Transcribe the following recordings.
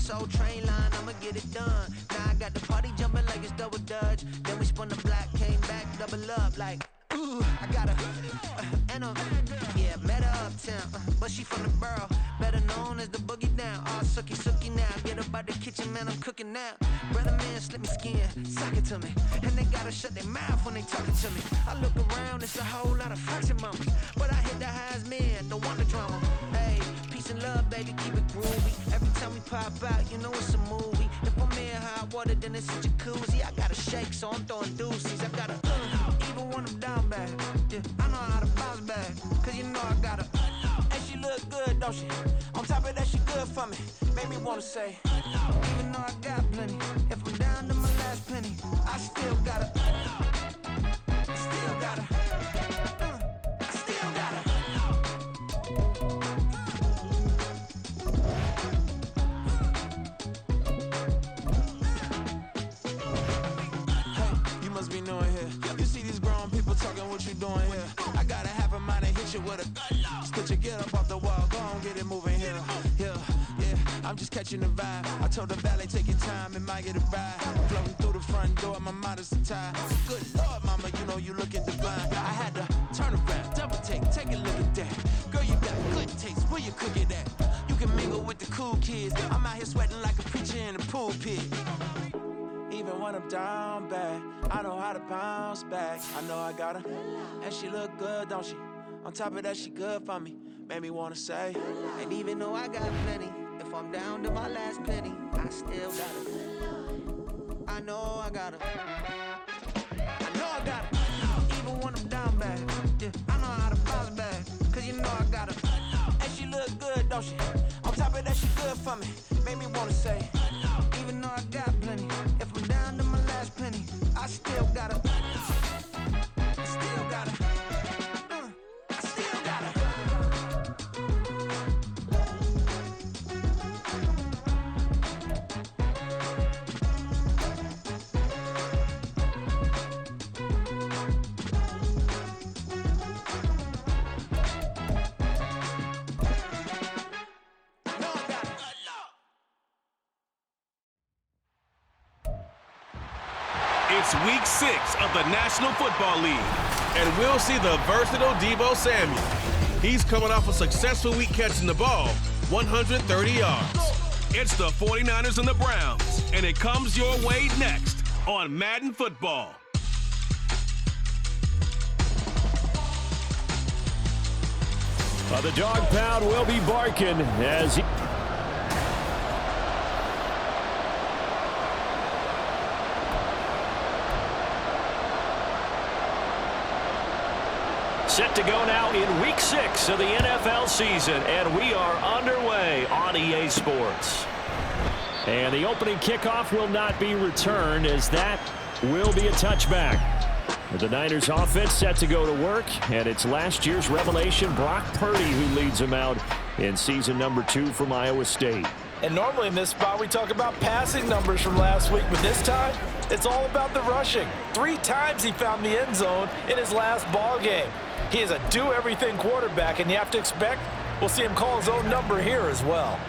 Soul Train line, I'ma get it done. Now I got the party jumping like it's double dutch. Then we spun the block, came back, double up like, ooh, I got a, yeah, met her uptown, but she from the borough, better known as the boogie down. All sookie now, get up out the kitchen, man, I'm cooking now. Brother man, slip me skin, suck it to me, and they gotta shut their mouth when they talking to me. I look around, it's a whole lot of fraction mamas, but I hit the highs, man, don't want the drama. Hey, peace and love, baby, keep it groovy. Every time we pop out, you know it's a movie. If I'm in hot water, then it's a jacuzzi. I gotta shake, so I'm throwing deuces. I gotta, even when I'm down bad, yeah, I know how to bounce back, cause you know I gotta, and she look good, don't she? On top of that, she good for me, made me wanna say, even though I got plenty, if I'm down to my last penny, I still gotta, I still gotta. Be knowing here. You see these grown people talking, what you doing here? I gotta have a mind to hit you with a Could you get up off the wall, go on, get it moving here. Yeah, I'm just catching the vibe. I told the valet, take your time, it might get a ride. Floating through the front door, my mind is a tie. Good Lord, mama, you know you looking divine. I had to turn around, double take a look at that. Girl, you got good taste, where you cook it at? You can mingle with the cool kids. I'm out here sweating like a preacher in a pool pit. Even when I'm down bad, I know how to bounce back. I know I got her, and she look good, don't she? On top of that, she good for me, made me wanna say. And even though I got plenty, if I'm down to my last penny, I still got her. I know I got her. I know I got her. Even when I'm down bad, yeah, I know how to bounce back, cause you know I got her. And she look good, don't she? On top of that, she good for me, made me wanna say. Even though I got plenty, if I'm down to my last penny, I still gotta, I still gotta, I still gotta. It's week 6 of the National Football League, and we'll see the versatile Deebo Samuel. He's coming off a successful week catching the ball, 130 yards. It's the 49ers and the Browns, and it comes your way next on Madden Football. The dog pound will be barking as he... Set to go now in week 6 of the NFL season, and we are underway on EA Sports. And the opening kickoff will not be returned, as that will be a touchback. The Niners offense set to go to work, and it's last year's revelation, Brock Purdy, who leads them out in season number 2 from Iowa State. And normally in this spot we talk about passing numbers from last week, but this time it's all about the rushing. 3 times he found the end zone in his last ball game. He is a do-everything quarterback, and you have to expect we'll see him call his own number here as well.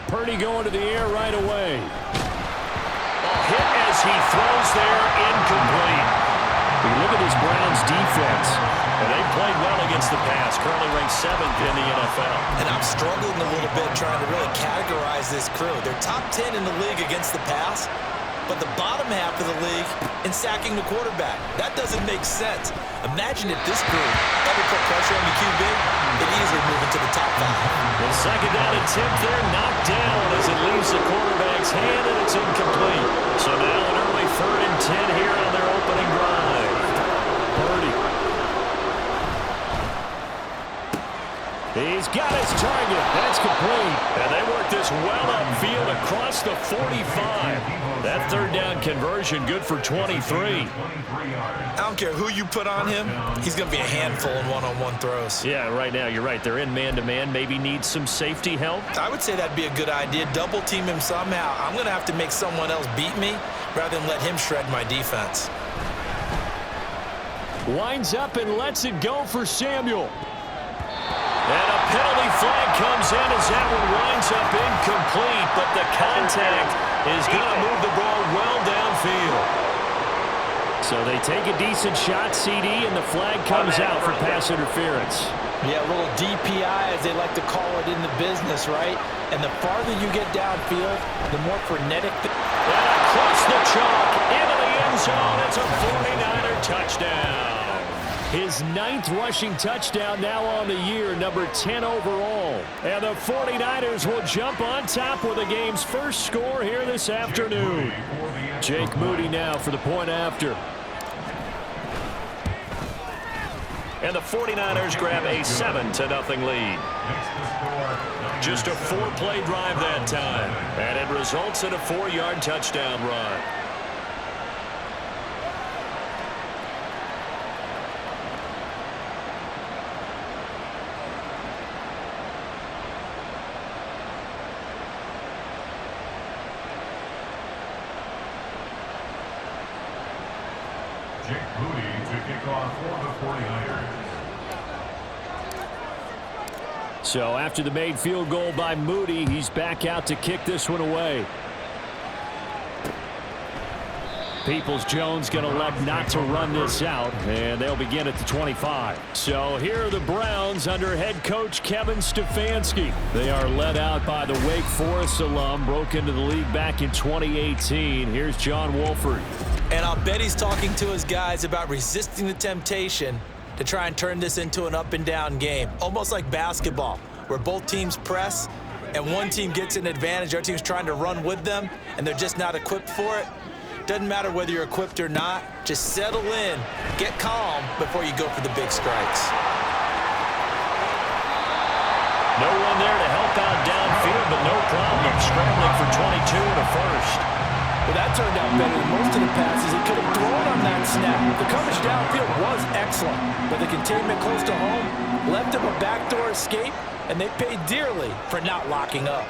Purdy going to the air right away. Hit as he throws there, incomplete. You look at this Browns defense, and they've played well against the pass, currently ranked 7th in the NFL. And I'm struggling a little bit trying to really categorize this crew. They're top 10 in the league against the pass, but the bottom half of the league in sacking the quarterback. That doesn't make sense. Imagine if this group ever put pressure on the QB, they'd easily move into the top 5. The second down attempt there, knocked down as it leaves the quarterback's hand, and it's incomplete. So now an early 3rd and 10 here on their opening drive. Purdy. He's got his target. That's complete. And they work this well upfield across the 45. That 3rd down conversion good for 23. I don't care who you put on him. He's going to be a handful in one-on-one throws. Yeah, right now you're right. They're in man-to-man. Maybe needs some safety help. I would say that'd be a good idea. Double team him somehow. I'm going to have to make someone else beat me rather than let him shred my defense. Winds up and lets it go for Samuel. And a penalty flag in as that one winds up incomplete, but the contact is going to move the ball well downfield. So they take a decent shot, CD, and the flag comes out for pass interference. Yeah, a little DPI, as they like to call it in the business, right? And the farther you get downfield, the more frenetic. And across the chalk, into the end zone, it's a 49er touchdown. His 9th rushing touchdown now on the year, number 10 overall. And the 49ers will jump on top with the game's first score here this afternoon. Jake Moody now for the point after. And the 49ers grab a 7-0 lead. Just a 4-play drive that time. And it results in a 4-yard touchdown run. Jake Moody to kick off for the 49ers. So after the made field goal by Moody, he's back out to kick this one away. Peoples-Jones going to elect not to run this out, and they'll begin at the 25. So here are the Browns under head coach Kevin Stefanski. They are led out by the Wake Forest alum, broke into the league back in 2018. Here's John Wolford. And I'll bet he's talking to his guys about resisting the temptation to try and turn this into an up-and-down game, almost like basketball, where both teams press and one team gets an advantage, our team's trying to run with them, and they're just not equipped for it. Doesn't matter whether you're equipped or not. Just settle in, get calm before you go for the big strikes. No one there to help out downfield, but no problem scrambling for 22 and a first. Well, that turned out better than most of the passes he could have thrown on that snap. The coverage downfield was excellent, but the containment close to home left him a backdoor escape, and they paid dearly for not locking up.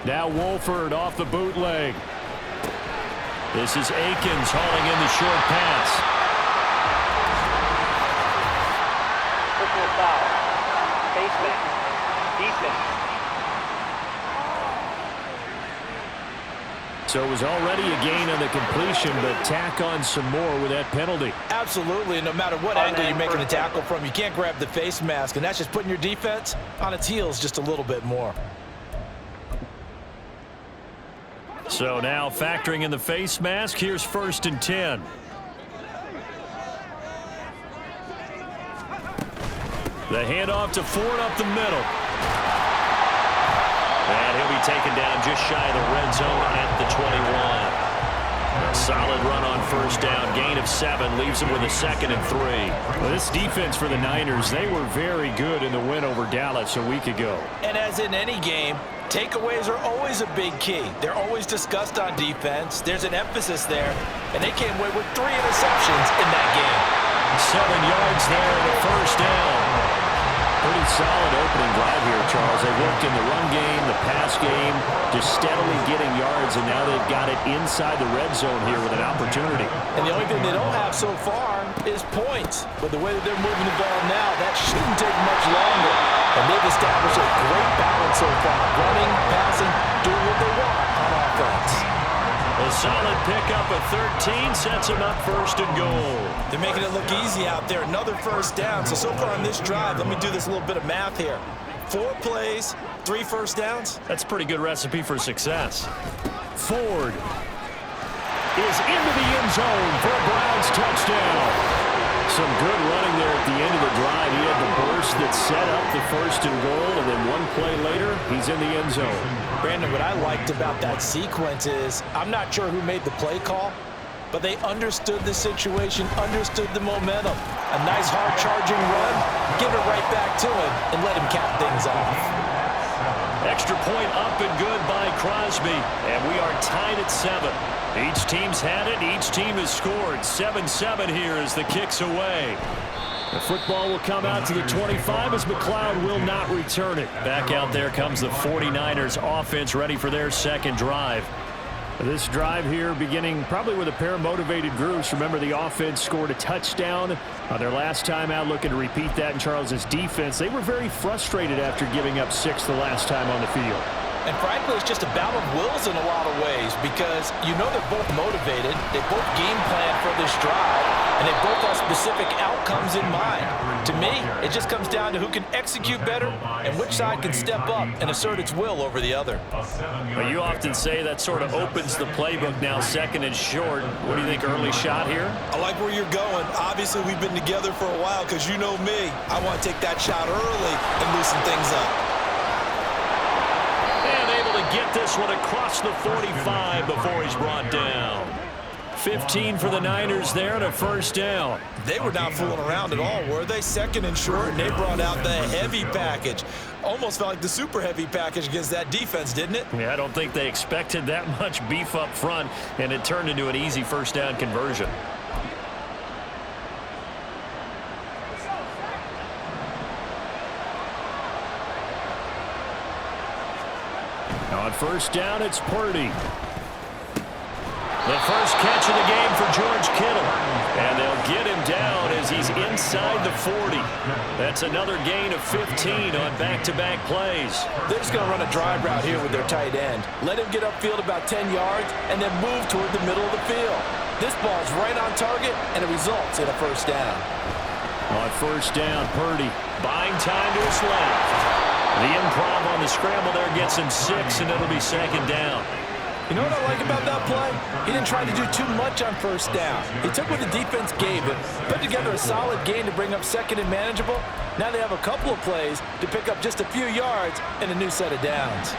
Now Wolford off the bootleg. This is Akins hauling in the short pass. Personal foul. Face mask. Defense. So it was already a gain on the completion, but tack on some more with that penalty. Absolutely, and no matter what angle you're making a tackle from, you can't grab the face mask, and that's just putting your defense on its heels just a little bit more. So now factoring in the face mask, here's 1st and 10. The handoff to Ford up the middle. And he'll be taken down just shy of the red zone at the 21. A solid run on 1st down, gain of 7, leaves him with a 2nd and 3. Well, this defense for the Niners, they were very good in the win over Dallas a week ago. And as in any game, takeaways are always a big key. They're always discussed on defense. There's an emphasis there, and they came away with 3 interceptions in that game. 7 yards there and a 1st down. Pretty solid opening drive here, Charles. They worked in the run game, the pass game, just steadily getting yards, and now they've got it inside the red zone here with an opportunity. And the only thing they don't have so far is points. But the way that they're moving the ball now, that shouldn't take much longer. And they've established a great balance so far. Running, passing, doing what they want on offense. A solid pickup of 13 sets them up 1st and goal. They're making it look easy out there. Another 1st down. So far on this drive, let me do this little bit of math here. 4 plays, 3 1st downs. That's a pretty good recipe for success. Ford is into the end zone for a Browns touchdown. Some good running there at the end of the drive. He had the burst that set up the 1st and goal, and then 1 play later, he's in the end zone. Brandon, what I liked about that sequence is, I'm not sure who made the play call, but they understood the situation, understood the momentum. A nice hard charging run, give it right back to him, and let him cap things off. Extra point up and good by Crosby, and we are tied at 7. Each team's had it, each team has scored. 7-7 here as the kick's away. The football will come out to the 25 as McLeod will not return it. Back out there comes the 49ers offense ready for their 2nd drive. This drive here beginning probably with a pair of motivated groups. Remember, the offense scored a touchdown on their last time out, looking to repeat that in Charles's defense. They were very frustrated after giving up 6 the last time on the field. And frankly, it's just a battle of wills in a lot of ways because you know they're both motivated. They both game plan for this drive, and they both have specific outcomes in mind. To me, it just comes down to who can execute better and which side can step up and assert its will over the other. Well, you often say that sort of opens the playbook now, second and short. What do you think, early shot here? I like where you're going. Obviously, we've been together for a while because you know me. I want to take that shot early and loosen things up. Get this one across the 45 before he's brought down. 15 for the Niners there and a first down. They were not fooling around at all, were they? Second and short, and they brought out the heavy package. Almost felt like the super heavy package against that defense, didn't it? Yeah, I don't think they expected that much beef up front, and it turned into an easy first down conversion. On first down, it's Purdy. The first catch of the game for George Kittle. And they'll get him down as he's inside the 40. That's another gain of 15 on back-to-back plays. They're just going to run a drive route here with their tight end. Let him get upfield about 10 yards and then move toward the middle of the field. This ball's right on target, and it results in a first down. On first down, Purdy buying time to his left. The improv on the scramble there gets him 6, and it'll be second down. You know what I like about that play? He didn't try to do too much on first down. He took what the defense gave him, put together a solid gain to bring up second and manageable. Now they have a couple of plays to pick up just a few yards and a new set of downs.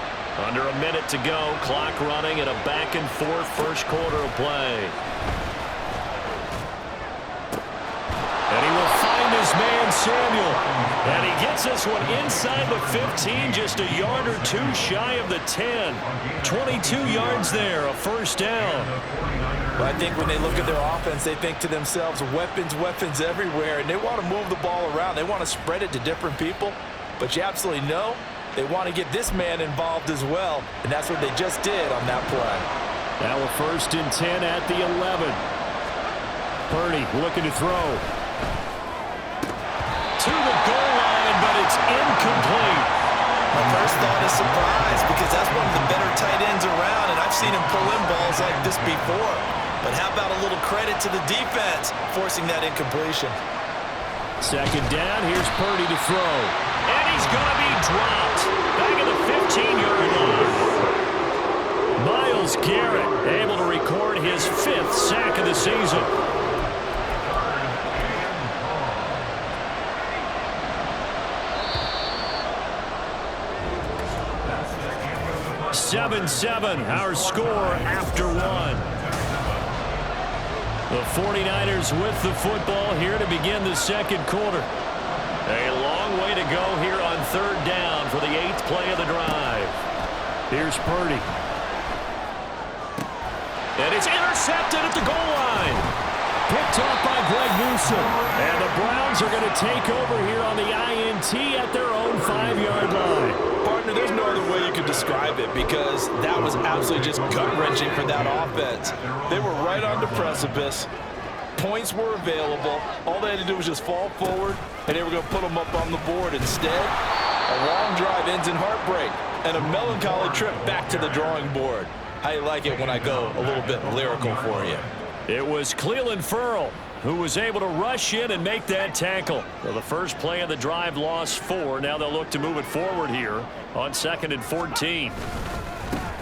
Under a minute to go, clock running in a back-and-forth first quarter of play. And he will find his man, Samuel. And he gets this one inside the 15, just a yard or two shy of the 10. 22 yards there, a first down. Well, I think when they look at their offense, they think to themselves, weapons, weapons everywhere. And they want to move the ball around. They want to spread it to different people. But you absolutely know they want to get this man involved as well. And that's what they just did on that play. Now a first and 10 at the 11. Purdy looking to throw. To the goal line, but it's incomplete. My first thought is surprise because that's one of the better tight ends around, and I've seen him pull in balls like this before. But how about a little credit to the defense forcing that incompletion? Second down, here's Purdy to throw. And he's going to be dropped. Back at the 15-yard line. Myles Garrett able to record his 5th sack of the season. 7-7, our score after one. The 49ers with the football here to begin the second quarter. A long way to go here on third down for the 8th play of the drive. Here's Purdy. And it's intercepted at the goal line. Picked off by Greg Newsome. And the Browns are going to take over here on the INT at their own 5-yard line. Partner, there's no other way you could describe it because that was absolutely just gut-wrenching for that offense. They were right on the precipice. Points were available. All they had to do was just fall forward, and they were going to put them up on the board. Instead, a long drive ends in heartbreak and a melancholy trip back to the drawing board. How you like it when I go a little bit lyrical for you? It was Cleveland Ferrell who was able to rush in and make that tackle. Well, the first play of the drive lost 4. Now they'll look to move it forward here on 2nd and 14.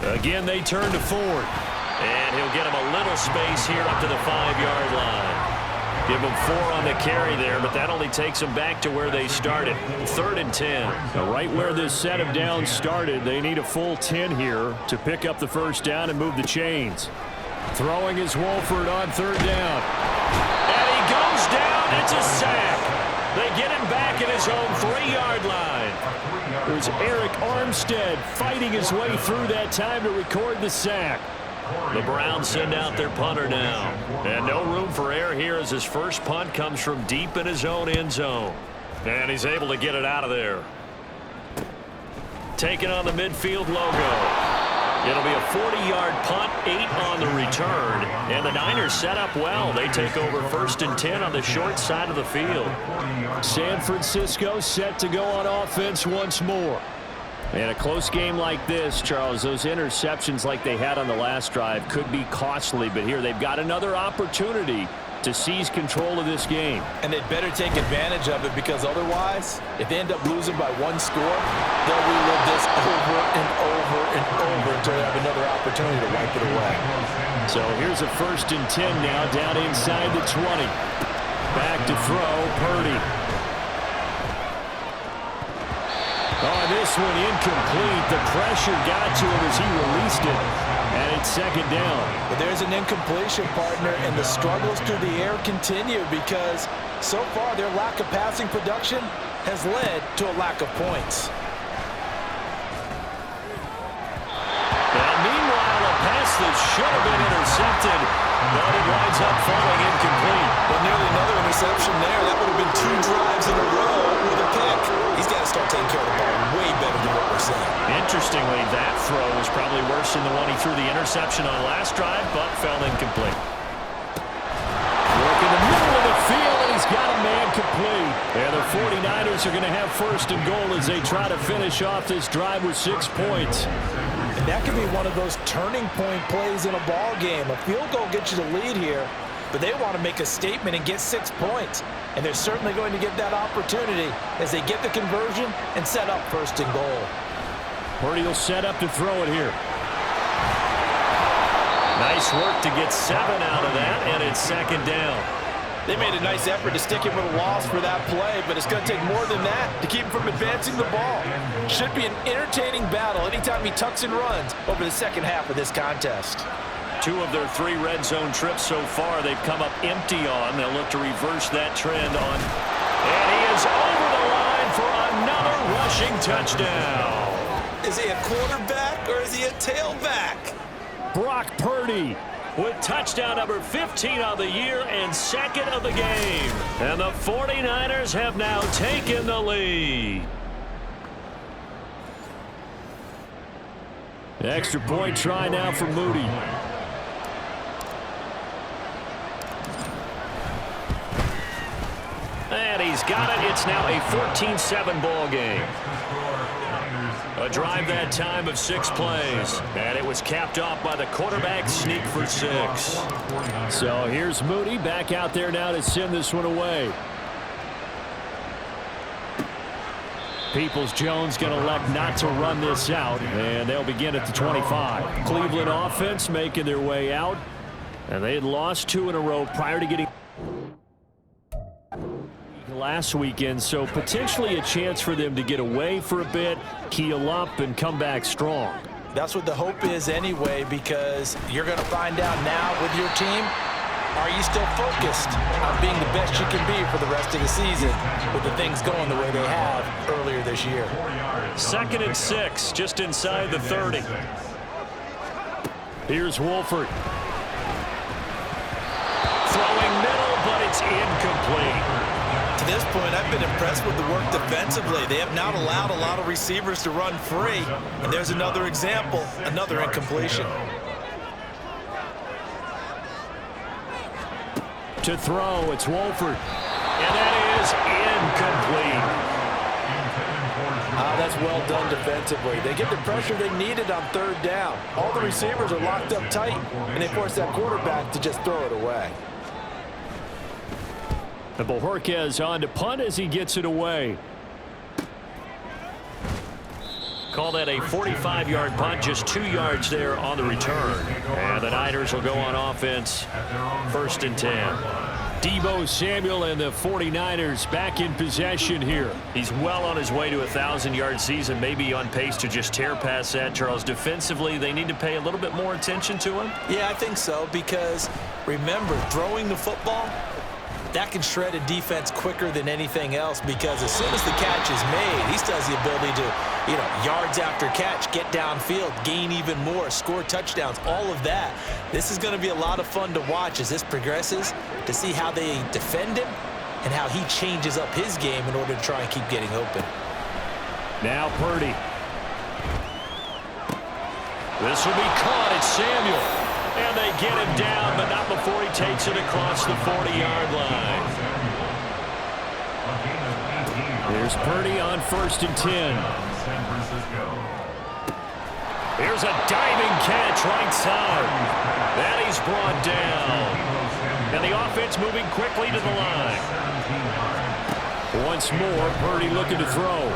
Again, they turn to Ford. And he'll get him a little space here up to the 5-yard line. Give him 4 on the carry there, but that only takes them back to where they started. 3rd and 10. Now, right where this set of downs started, they need a full 10 here to pick up the first down and move the chains. Throwing is Wolford on 3rd down. And he goes down. It's a sack. They get him back at his own 3-yard line. It was Eric Armstead fighting his way through that time to record the sack. The Browns send out their punter now. And no room for error here as his first punt comes from deep in his own end zone. And he's able to get it out of there. Taking on the midfield logo. It'll be a 40-yard punt, 8 on the return. And the Niners set up well. They take over 1st and 10 on the short side of the field. San Francisco set to go on offense once more. In a close game like this, Charles, those interceptions like they had on the last drive could be costly. But here they've got another opportunity to seize control of this game. And they'd better take advantage of it, because otherwise, if they end up losing by 1 score, they'll relive this over and over and over until they have another opportunity to wipe it away. So here's a 1st and 10 now, down inside the 20. Back to throw, Purdy. Oh, this one incomplete. The pressure got to him as he released it. And it's 2nd down. But there's an incompletion, partner, and the struggles through the air continue, because so far their lack of passing production has led to a lack of points. And meanwhile, a pass that should have been intercepted, but it winds up falling incomplete. But nearly another interception there. That would have been 2 drives in a row with a pick. He's got to start taking care of the ball way better than what we're seeing. Interestingly, that throw was probably worse than the one he threw the interception on last drive, but fell incomplete. Work in the middle of the field, and he's got a man complete. And the 49ers are going to have 1st and goal as they try to finish off this drive with 6 points. And that could be one of those turning point plays in a ball game. A field goal gets you the lead here, but they want to make a statement and get 6 points. And they're certainly going to get that opportunity as they get the conversion and set up 1st and goal. Purdy will set up to throw it here. Nice work to get 7 out of that, and it's 2nd down. They made a nice effort to stick him with a loss for that play, but it's going to take more than that to keep him from advancing the ball. Should be an entertaining battle anytime he tucks and runs over the second half of this contest. 2 of their 3 red zone trips so far they've come up empty on. They'll look to reverse that trend on. And he is over the line for another rushing touchdown. Is he a quarterback or is he a tailback? Brock Purdy with touchdown number 15 of the year and 2nd of the game. And the 49ers have now taken the lead. The extra point try now for Moody. And he's got it. It's now a 14-7 ball game. A drive that time of 6 plays. And it was capped off by the quarterback sneak for 6. So here's Moody back out there now to send this one away. Peoples-Jones going to elect not to run this out. And they'll begin at the 25. Cleveland offense making their way out. And they had lost 2 in a row prior to getting last weekend, so potentially a chance for them to get away for a bit, heal up, and come back strong. That's what the hope is anyway, because you're going to find out now with your team, are you still focused on being the best you can be for the rest of the season with the things going the way they have earlier this year? 2nd and 6, just inside the 30. Here's Wolford. Throwing middle, but it's incomplete. To this point, I've been impressed with the work defensively. They have not allowed a lot of receivers to run free. And there's another example, another incompletion. To throw, it's Wolford. And that is incomplete. That's well done defensively. They get the pressure they needed on 3rd down. All the receivers are locked up tight, and they force that quarterback to just throw it away. And Bojorquez on to punt as he gets it away. Call that a 45-yard punt, just 2 yards there on the return. And the Niners will go on offense, 1st and 10. Deebo Samuel and the 49ers back in possession here. He's well on his way to a 1,000-yard season, maybe on pace to just tear past that, Charles. Defensively, they need to pay a little bit more attention to him? Yeah, I think so, because remember, throwing the football, that can shred a defense quicker than anything else, because as soon as the catch is made, he still has the ability to, yards after catch, get downfield, gain even more, score touchdowns, all of that. This is going to be a lot of fun to watch as this progresses, to see how they defend him and how he changes up his game in order to try and keep getting open. Now Purdy. This will be caught. It's Samuel. And they get him down, but not before he takes it across the 40-yard line. Here's Purdy on 1st and 10. Here's a diving catch right side. Then he's brought down. And the offense moving quickly to the line. Once more, Purdy looking to throw.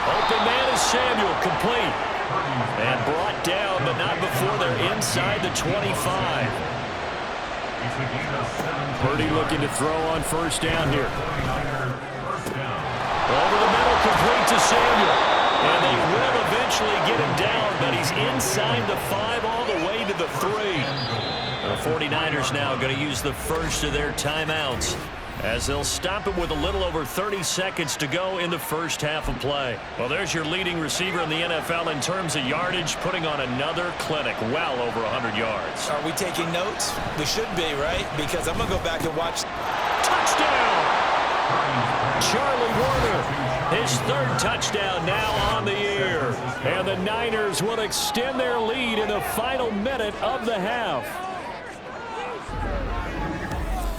Open man is Samuel, complete. And brought down, but not before they're inside the 25. Purdy looking to throw on 1st down here. Over the middle, complete to Samuel. And they will eventually get him down, but he's inside the 5 all the way to the 3. The 49ers now going to use the first of their timeouts as they'll stop him with a little over 30 seconds to go in the first half of play. Well, there's your leading receiver in the NFL in terms of yardage, putting on another clinic, well over 100 yards. Are we taking notes? We should be, right? Because I'm going to go back and watch. Touchdown! Charlie Warner, his 3rd touchdown now on the year. And the Niners will extend their lead in the final minute of the half.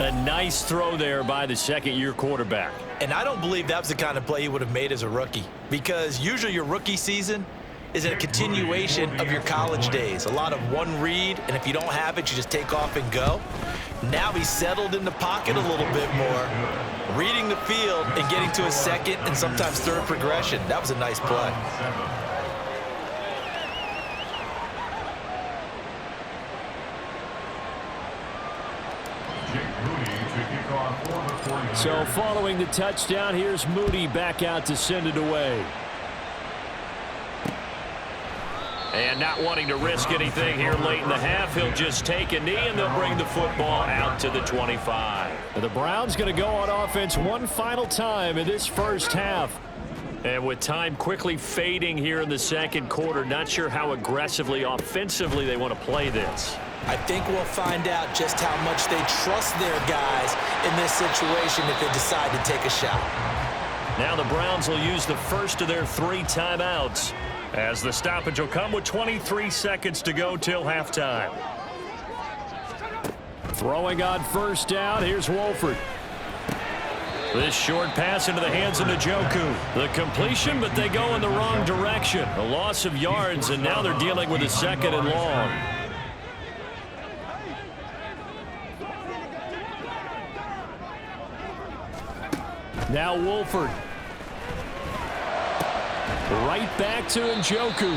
A nice throw there by the 2nd-year quarterback. And I don't believe that was the kind of play he would have made as a rookie, because usually your rookie season is a continuation of your college days. A lot of one read, and if you don't have it, you just take off and go. Now he's settled in the pocket a little bit more, reading the field and getting to a 2nd and sometimes 3rd progression. That was a nice play. So following the touchdown, here's Moody back out to send it away. And not wanting to risk anything here late in the half, he'll just take a knee and they'll bring the football out to the 25. The Browns going to go on offense one final time in this first half. And with time quickly fading here in the 2nd quarter, not sure how aggressively, offensively they want to play this. I think we'll find out just how much they trust their guys in this situation if they decide to take a shot. Now the Browns will use the first of their 3 timeouts, as the stoppage will come with 23 seconds to go till halftime. Throwing on 1st down, here's Wolford. This short pass into the hands of Njoku. The completion, but they go in the wrong direction. A loss of yards, and now they're dealing with a 2nd and long. Now Wolford. Right back to Njoku.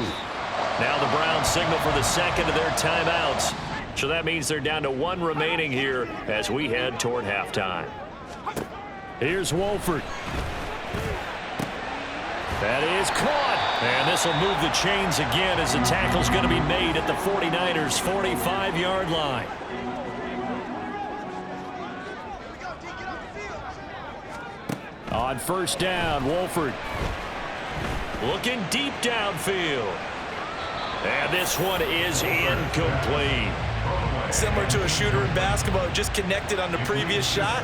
Now the Browns signal for the 2nd of their timeouts. So that means they're down to 1 remaining here as we head toward halftime. Here's Wolford. That is caught. And this will move the chains again as the tackle's going to be made at the 49ers' 45-yard line. On 1st down, Wolford looking deep downfield. And this one is incomplete. Similar to a shooter in basketball who just connected on the previous shot.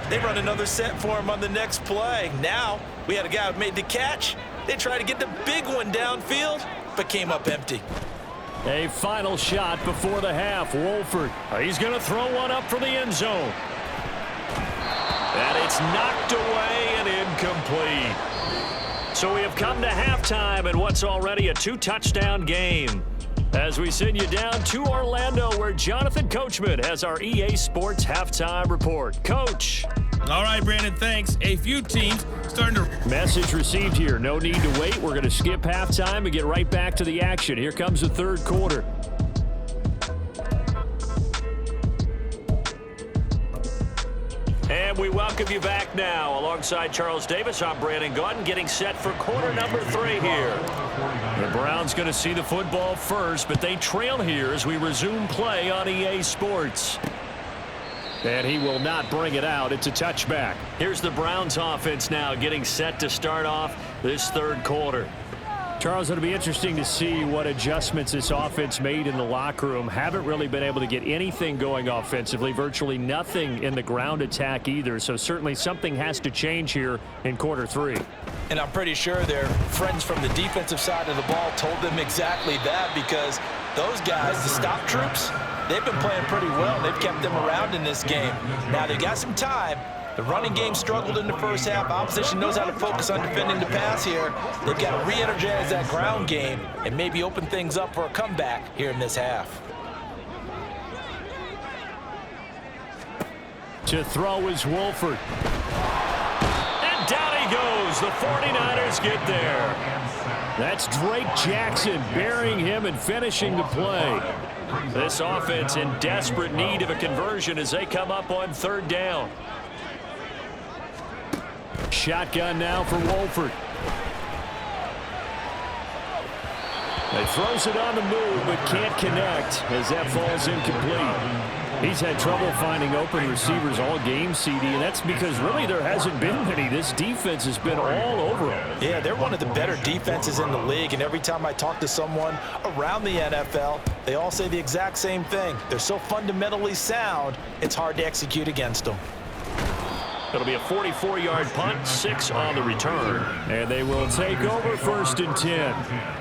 They run another set for him on the next play. Now we had a guy who made the catch. They tried to get the big one downfield, but came up empty. A final shot before the half. Wolford, he's going to throw one up for the end zone. And it's knocked away and incomplete. So we have come to halftime in what's already a 2-touchdown game, as we send you down to Orlando, where Jonathan Coachman has our EA Sports Halftime Report. Coach. All right, Brandon, thanks. A few teams starting to... Message received here. No need to wait. We're going to skip halftime and get right back to the action. Here comes the 3rd quarter. And we welcome you back now. Alongside Charles Davis, I'm Brandon Gaudin, getting set for quarter number 3 here. The Browns going to see the football first, but they trail here as we resume play on EA Sports. And he will not bring it out. It's a touchback. Here's the Browns offense now getting set to start off this 3rd quarter. Charles, it'll be interesting to see what adjustments this offense made in the locker room. Haven't really been able to get anything going offensively, virtually nothing in the ground attack either. So certainly something has to change here in quarter 3. And I'm pretty sure their friends from the defensive side of the ball told them exactly that, because those guys, the stop troops, they've been playing pretty well. They've kept them around in this game. Now, they got some time. The running game struggled in the first half. Opposition knows how to focus on defending the pass here. They've got to re-energize that ground game and maybe open things up for a comeback here in this half. To throw is Wolford. And down he goes. The 49ers get there. That's Drake Jackson burying him and finishing the play. This offense in desperate need of a conversion as they come up on third down. Shotgun now for Wolford. He throws it on the move but can't connect as that falls incomplete. He's had trouble finding open receivers all game, CD, and that's because really there hasn't been many. This defense has been all over him. Yeah, they're one of the better defenses in the league, and every time I talk to someone around the NFL, they all say the exact same thing. They're so fundamentally sound, it's hard to execute against them. It'll be a 44-yard punt, 6 on the return. And they will take over 1st and 10.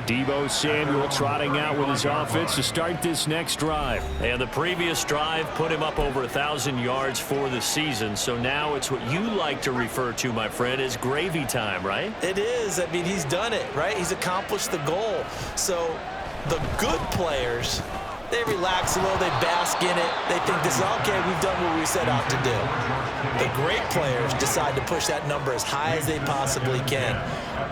Deebo Samuel trotting out with his offense to start this next drive. And the previous drive put him up over 1,000 yards for the season. So now it's what you like to refer to, my friend, as gravy time, right? It is. I mean, he's done it, right? He's accomplished the goal. So the good players, they relax a little, they bask in it. They think this is okay, we've done what we set out to do. The great players decide to push that number as high as they possibly can.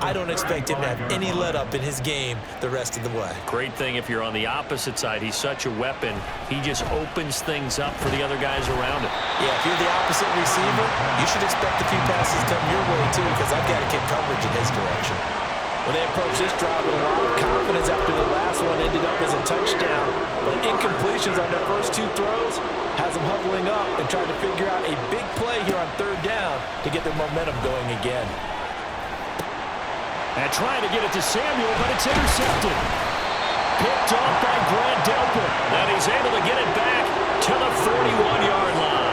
I don't expect him to have any let-up in his game the rest of the way. Great thing if you're on the opposite side. He's such a weapon. He just opens things up for the other guys around him. Yeah, if you're the opposite receiver, you should expect a few passes come your way too, because I've got to get coverage in his direction. Well, they approach this drive with a lot of confidence after the last one ended up as a touchdown. But incompletions on their first 2 throws has them huddling up and trying to figure out a big play here on third down to get their momentum going again. And trying to get it to Samuel, but it's intercepted. Picked off by Grant Delpit. And he's able to get it back to the 41-yard line.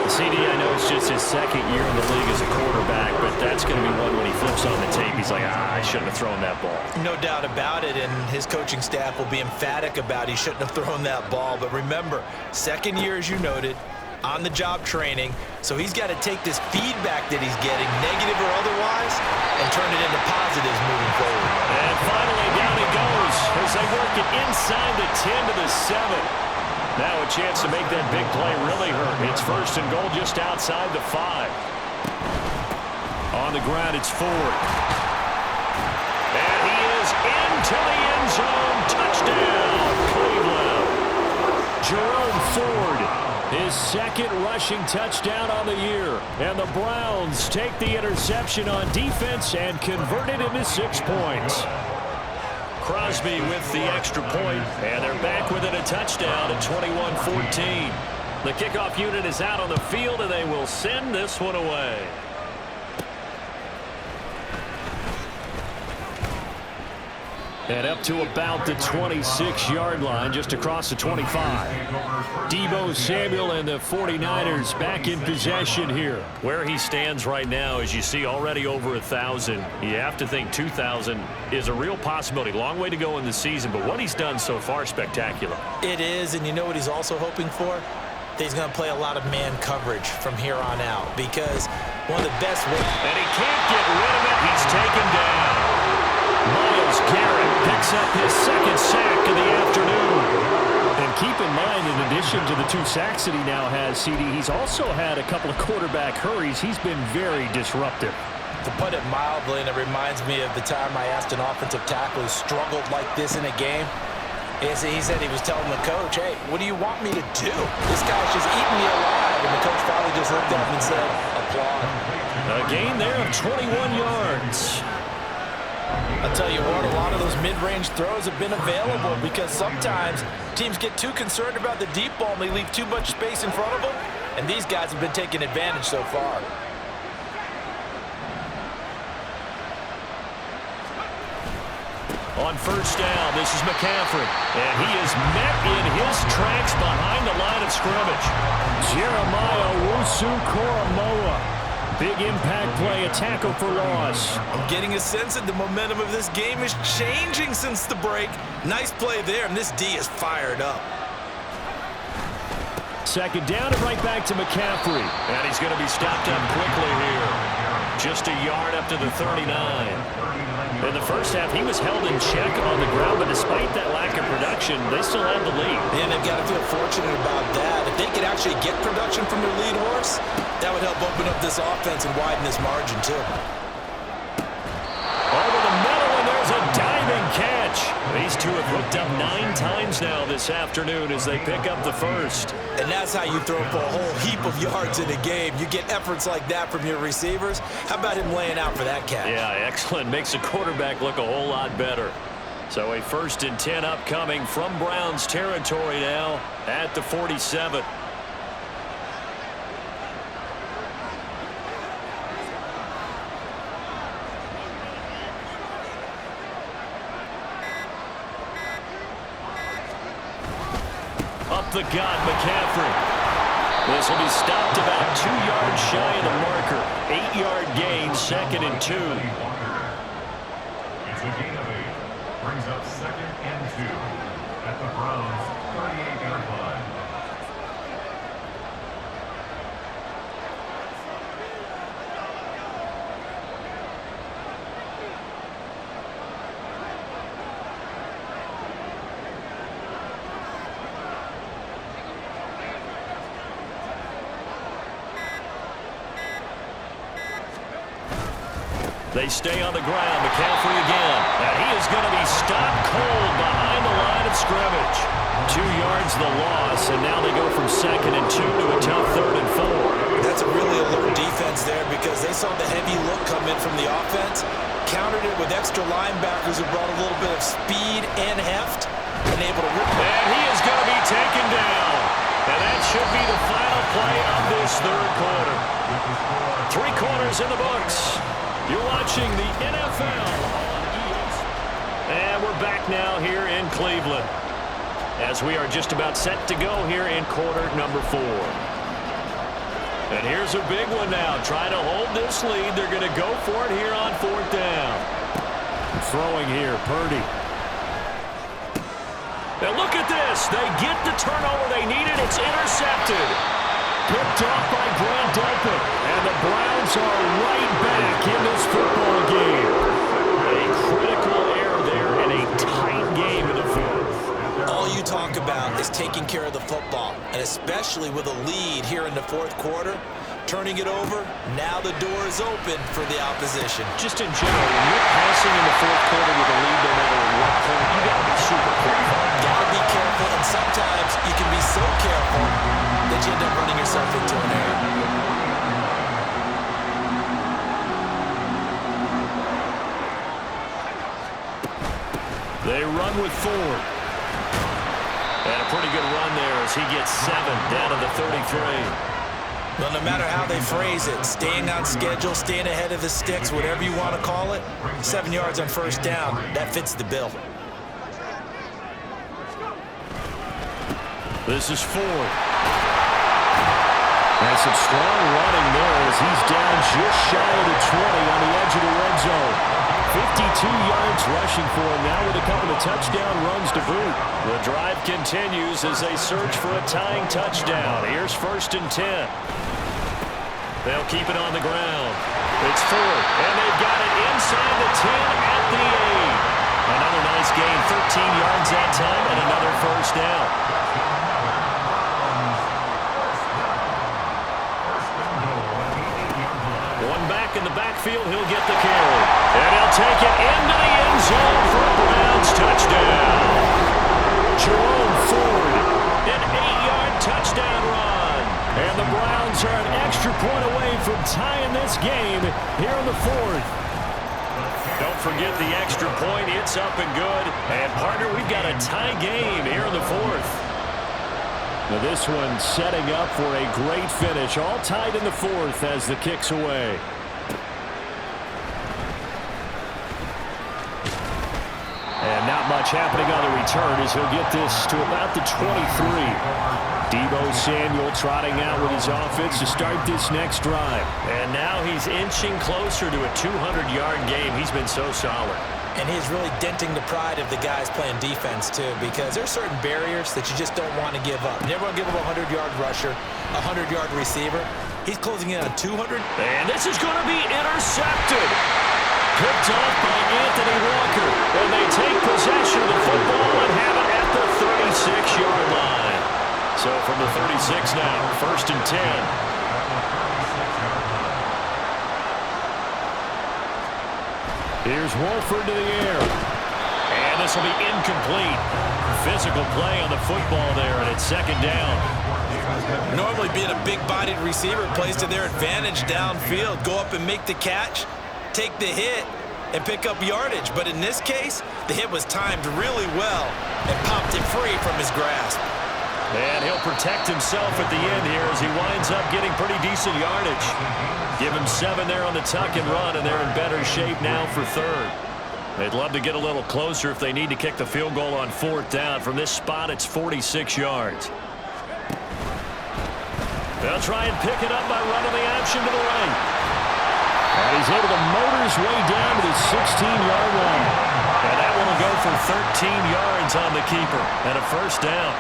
CD, I know it's just his second year in the league as a quarterback, but that's going to be one when he flips on the tape. He's like, I shouldn't have thrown that ball. No doubt about it, and his coaching staff will be emphatic about he shouldn't have thrown that ball. But remember, second year, as you noted, on-the-job training, so he's got to take this feedback that he's getting, negative or otherwise, and turn it into positives moving forward. And finally, down he goes as they work it inside the 10 to the 7. Now a chance to make that big play really hurt. It's 1st and goal just outside the 5. On the ground, it's Ford. And he is into the end zone. Touchdown, Cleveland. Jerome Ford, his second rushing touchdown on the year. And the Browns take the interception on defense and convert it into 6 points. Crosby with the extra point, and they're back within a touchdown at 21-14. The kickoff unit is out on the field, and they will send this one away. And up to about the 26-yard line, just across the 25. Deebo Samuel and the 49ers back in possession here. Where he stands right now, as you see, already over 1,000. You have to think 2,000 is a real possibility. Long way to go in the season, but what he's done so far, spectacular. It is, and you know what he's also hoping for? That he's going to play a lot of man coverage from here on out, because one of the best ways... And he can't get rid of it. He's taken down. Myles Garrett picks up his second sack of the afternoon. And keep in mind, in addition to the 2 sacks that he now has, CD, he's also had a couple of quarterback hurries. He's been very disruptive. To put it mildly, and it reminds me of the time I asked an offensive tackle who struggled like this in a game. He said he was telling the coach, hey, what do you want me to do? This guy's just eating me alive. And the coach finally just looked at him and said, applaud. A gain there of 21 yards. I'll tell you what, a lot of those mid-range throws have been available because sometimes teams get too concerned about the deep ball and they leave too much space in front of them, and these guys have been taking advantage so far. On first down, this is McCaffrey, and he is met in his tracks behind the line of scrimmage. Jeremiah Owusu-Koramoah Big impact play, a tackle for loss. I'm getting a sense that the momentum of this game is changing since the break. Nice play there, and this D is fired up. Second down and right back to McCaffrey. And he's going to be stopped up quickly here. Just a yard up to the 39. In the first half, he was held in check on the ground, but despite that lack of production, they still had the lead. And they've got to feel fortunate about that. If they could actually get production from their lead horse, that would help open up this offense and widen this margin, too. Over the middle, and there's a diving catch. These two have hooked up 9 times now this afternoon as they pick up the first. And that's how you throw up a whole heap of yards in a game. You get efforts like that from your receivers. How about him laying out for that catch? Yeah, excellent. Makes the quarterback look a whole lot better. So a 1st and 10 upcoming from Browns territory now at the 47. Up the gut, McCaffrey. This will be stopped about 2 yards shy of the marker. 8-yard gain, 2nd and 2. It's a gain of 8. Brings up 2nd and 2 at the Browns' 38-yard line. They stay on the ground. McCaffrey again. And he is going to be stopped cold behind the line of scrimmage. 2 yards the loss, and now they go from 2nd and 2 to a tough 3rd and 4. That's a really alert defense there because they saw the heavy look come in from the offense, countered it with extra linebackers who brought a little bit of speed and heft, and able to rip it. And he is going to be taken down. And that should be the final play of this 3rd quarter. 3 quarters in the books. You're watching the NFL. And we're back now here in Cleveland as we are just about set to go here in quarter number 4. And here's a big one now. Trying to hold this lead. They're going to go for it here on 4th down. Throwing here, Purdy. Now look at this. They get the turnover they needed. It's intercepted. Picked off by Grant Delpit. And the Browns are right back in this football game. A critical error there in a tight game in the 4th. All you talk about is taking care of the football, and especially with a lead here in the 4th quarter. Turning it over, now the door is open for the opposition. Just in general, when you're passing in the 4th quarter with a lead no matter what point, you got to be super careful. Got to be careful, and sometimes you can be so careful that you end up running yourself into an error. They run with Ford. And a pretty good run there as he gets 7 down to the 33. Well, no matter how they phrase it, staying on schedule, staying ahead of the sticks, whatever you want to call it, 7 yards on 1st down, that fits the bill. This is Ford. And some strong running there as he's down just shy of the 20 on the edge of the red zone. 52 yards rushing for him now with a couple of touchdown runs to boot. The drive continues as they search for a tying touchdown. Here's 1st and 10. They'll keep it on the ground. It's Ford, and they've got it inside the 10 at the 8. Another nice gain, 13 yards that time, and another 1st down. One back in the backfield, he'll get the carry. And he'll take it into the end zone for a Browns touchdown. Jerome Ford, an 8-yard touchdown run. And the Browns are an extra point away from tying this game here in the 4th. Don't forget the extra point. It's up and good. And, partner, we've got a tie game here in the 4th. Now this one setting up for a great finish. All tied in the 4th as the kick's away. And not much happening on the return as he'll get this to about the 23. Deebo Samuel trotting out with his offense to start this next drive. And now he's inching closer to a 200-yard game. He's been so solid. And he's really denting the pride of the guys playing defense, too, because there's certain barriers that you just don't want to give up. You never want to give up a 100-yard rusher, a 100-yard receiver. He's closing in on 200. And this is going to be intercepted. Picked off by Anthony Walker. And they take possession of the football and have it at the 36-yard line. So from the 36 now, 1st and 10. Here's Wolford to the air. And this will be incomplete. Physical play on the football there, and it's 2nd down. Normally being a big-bodied receiver plays to their advantage downfield. Go up and make the catch, take the hit, and pick up yardage. But in this case, the hit was timed really well and popped it free from his grasp. And he'll protect himself at the end here as he winds up getting pretty decent yardage. Give him 7 there on the tuck and run, and they're in better shape now for 3rd. They'd love to get a little closer if they need to kick the field goal on 4th down. From this spot, it's 46 yards. They'll try and pick it up by running the option to the right. And he's able to motor his way down to the 16-yard line. And that one will go for 13 yards on the keeper and a 1st down.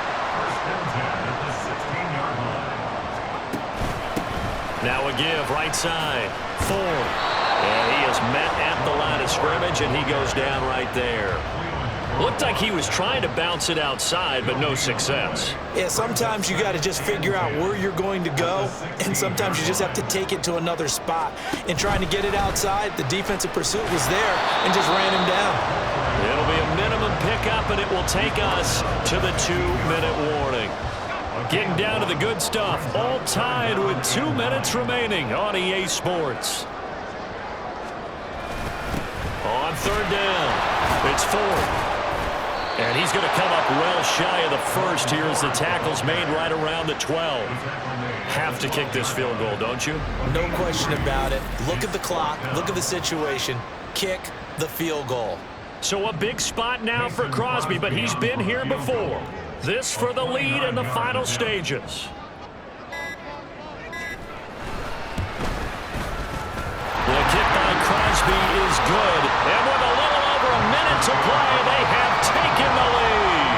Now a give, right side, Ford. And he is met at the line of scrimmage, and he goes down right there. Looked like he was trying to bounce it outside, but no success. Yeah, sometimes you got to just figure out where you're going to go, and sometimes you just have to take it to another spot. In trying to get it outside, the defensive pursuit was there and just ran him down. It'll be a minimum pickup, and it will take us to the 2-minute warning. Getting down to the good stuff, all tied with 2 minutes remaining on EA Sports. On 3rd down, it's Ford. And he's going to come up well shy of the 1st here as the tackle's made right around the 12. Have to kick this field goal, don't you? No question about it. Look at the clock. Look at the situation. Kick the field goal. So a big spot now for Crosby, but he's been here before. This for the lead in the final stages. The kick by Crosby is good. And with a little over a minute to play, they have taken the lead.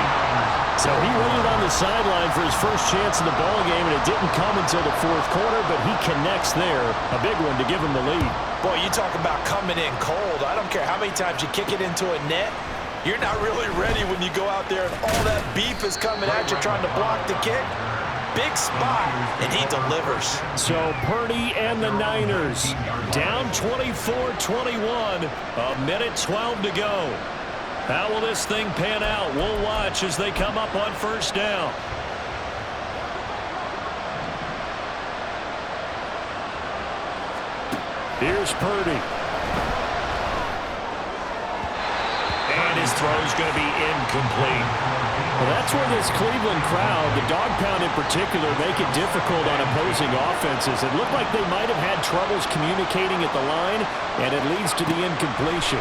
So he waited on the sideline for his first chance in the ball game, and it didn't come until the 4th quarter, but he connects there. A big one to give him the lead. Boy, you talk about coming in cold. I don't care how many times you kick it into a net. You're not really ready when you go out there and all that beef is coming at you trying to block the kick. Big spot, and he delivers. So Purdy and the Niners down 24-21, a minute 12 to go. How will this thing pan out? We'll watch as they come up on 1st down. Here's Purdy. And his throw's going to be incomplete. Well, that's where this Cleveland crowd, the dog pound in particular, make it difficult on opposing offenses. It looked like they might have had troubles communicating at the line, and it leads to the incompletion.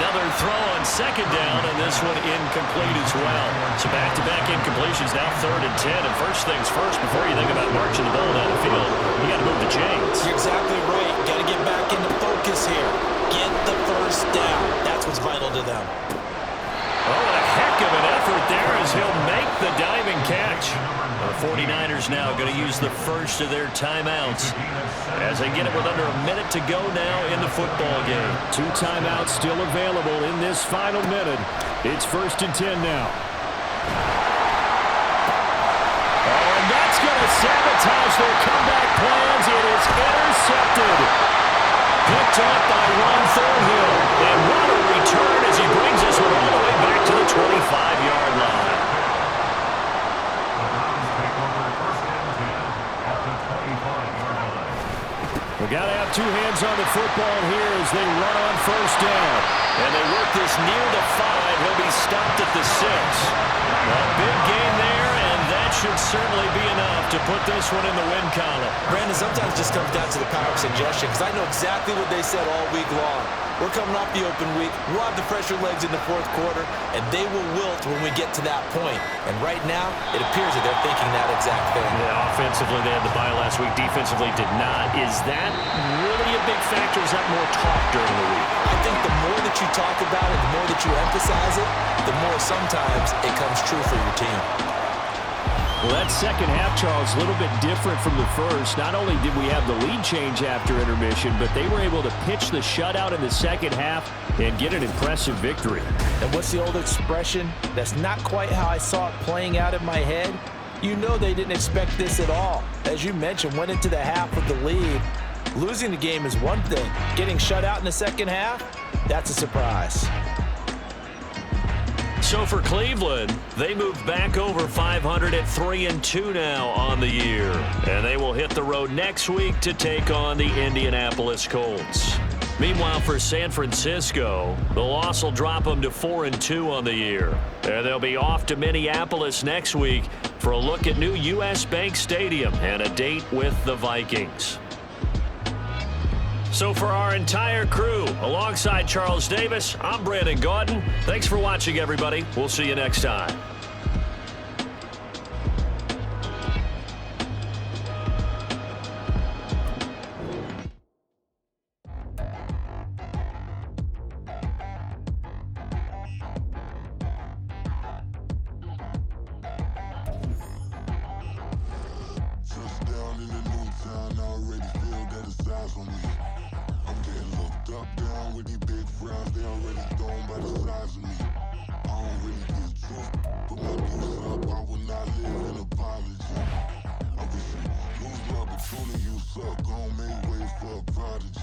Another throw on 2nd down, and this one incomplete as well. So back-to-back incompletions, now 3rd and 10. And first things first, before you think about marching the ball down the field, you got to move the chains. You're exactly right. Got to get back into focus here. Get the 1st down. That's what's vital to them. Oh, and a heck of an effort there as he'll make the diving catch. The 49ers now going to use the first of their timeouts as they get it with under a minute to go now in the football game. 2 timeouts still available in this final minute. It's 1st and 10 now. Oh, and that's going to sabotage their comeback plans. It is intercepted. Picked off by Ron Thornhill. And what a return as he brings this one all the way back to the 25-yard line. We got to have 2 hands on the football here as they run on 1st down. And they work this near the 5. He'll be stopped at the 6. A big gain there, and that should certainly be enough to put this one in the win column. Brandon, sometimes it just comes down to the power of suggestion, because I know exactly what they said all week long. We're coming off the open week. We'll have the fresher legs in the fourth quarter, and they will wilt when we get to that point. And right now, it appears that they're thinking that exact thing. Yeah, offensively, they had the bye last week. Defensively, did not. Is that really a big factor? Is that more talk during the week? I think the more that you talk about it, the more that you emphasize it, the more sometimes it comes true for your team. Well, that second half, Charles, a little bit different from the first. Not only did we have the lead change after intermission, but they were able to pitch the shutout in the second half and get an impressive victory. And what's the old expression? That's not quite how I saw it playing out in my head. You know they didn't expect this at all. As you mentioned, went into the half with the lead. Losing the game is one thing. Getting shut out in the second half, that's a surprise. So for Cleveland, they moved back over 500 at 3-2 now on the year. And they will hit the road next week to take on the Indianapolis Colts. Meanwhile, for San Francisco, the loss will drop them to 4-2 on the year. And they'll be off to Minneapolis next week for a look at new U.S. Bank Stadium and a date with the Vikings. So for our entire crew, alongside Charles Davis, I'm Brandon Gaudin. Thanks for watching, everybody. We'll see you next time. Touchdown in the new town, I already feel that it's eyes on me. I'm getting looked up, down with these big frowns, they already thrown by the size of me. I don't really get truth, put my deuce up, I will not live in apology. I wish you lose the opportunity, you suck, gon' make way for a prodigy.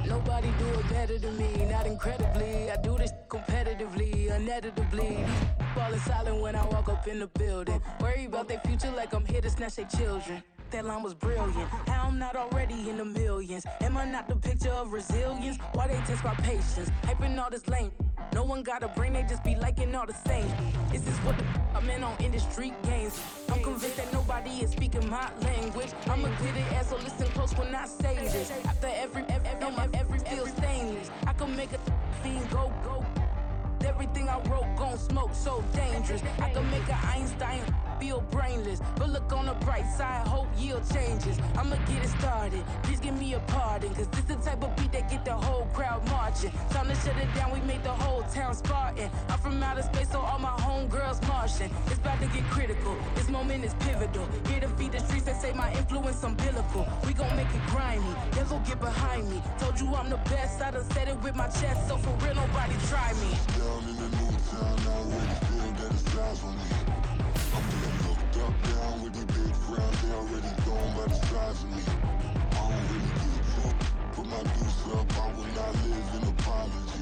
Nobody do it better than me, not incredibly. I do this competitively, uneditably. Falling silent when I walk up in the building. Worry about their future like I'm here to snatch their children. That line was brilliant. How I'm not already in the millions. Am I not the picture of resilience? Why they test my patience? Hyping all this lame. No one got a brain, they just be liking all the same. Is this what the I'm in on industry games? I'm convinced that nobody is speaking my language. I'ma get it as so listen close when I say this. After every feel stainless. I can make a fiend go. Everything I wrote gon' smoke, so dangerous. I can make an Einstein feel brainless. But look on the bright side, hope yield changes. I'ma get it started, please give me a pardon. Cause this the type of beat that get the whole crowd marching. Time to shut it down, we made the whole town Spartan. I'm from outer space, so all my homegirls Martian. It's about to get critical, this moment is pivotal. Here to feed the streets that say my influence umbilical. We gon' make it grimy, they'll go get behind me. Told you I'm the best, I done said it with my chest. So for real, nobody try me. Down in the new town, I already feel that it's eyes on me. I'm getting looked up, down with these big frowns, they already thrown by the size of me. I don't really get truth, put my deuce up, I will not live in apology.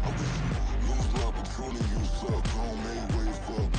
I wish you lose the opportunity, you suck, gon' make way for a